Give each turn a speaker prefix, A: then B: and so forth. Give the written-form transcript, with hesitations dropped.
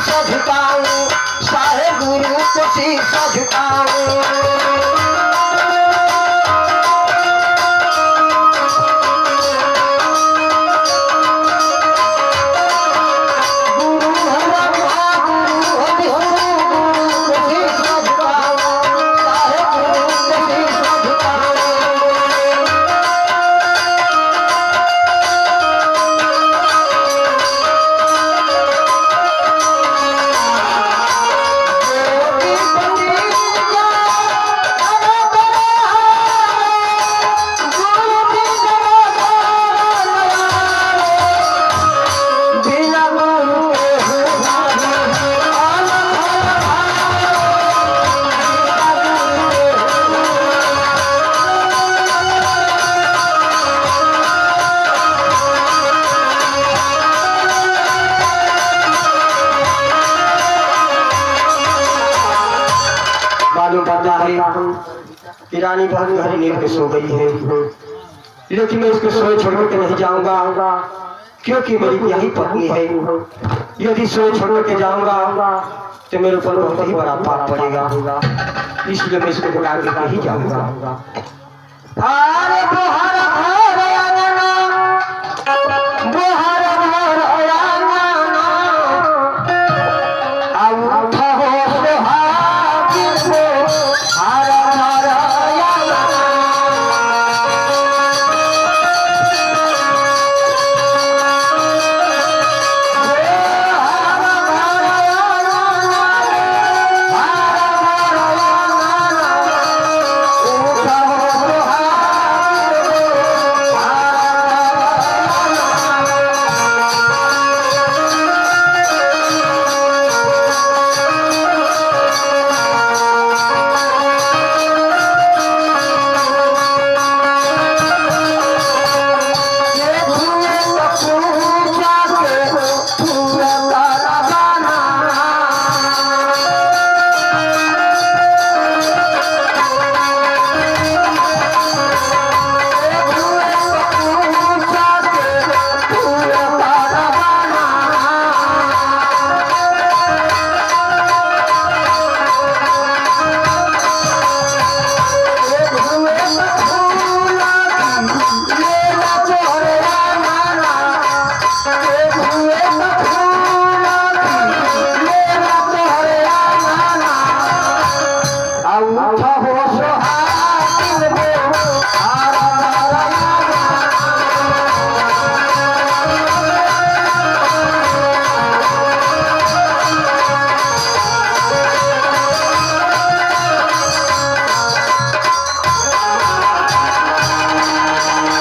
A: शीश झुकाऊं, साहेब गुरु को शीश झुकाऊं। कि रानी बहुत गहरी नींद में सो गई है, लेकिन मैं इसको सोए छोड़ के नहीं जाऊंगा, क्योंकि मेरी यही पत्नी है। यदि सोए छोड़ के जाऊंगा तो मेरे ऊपर बहुत ही बड़ा पाप पड़ेगा, इसलिए मैं इसको बुला के नहीं जाऊंगा।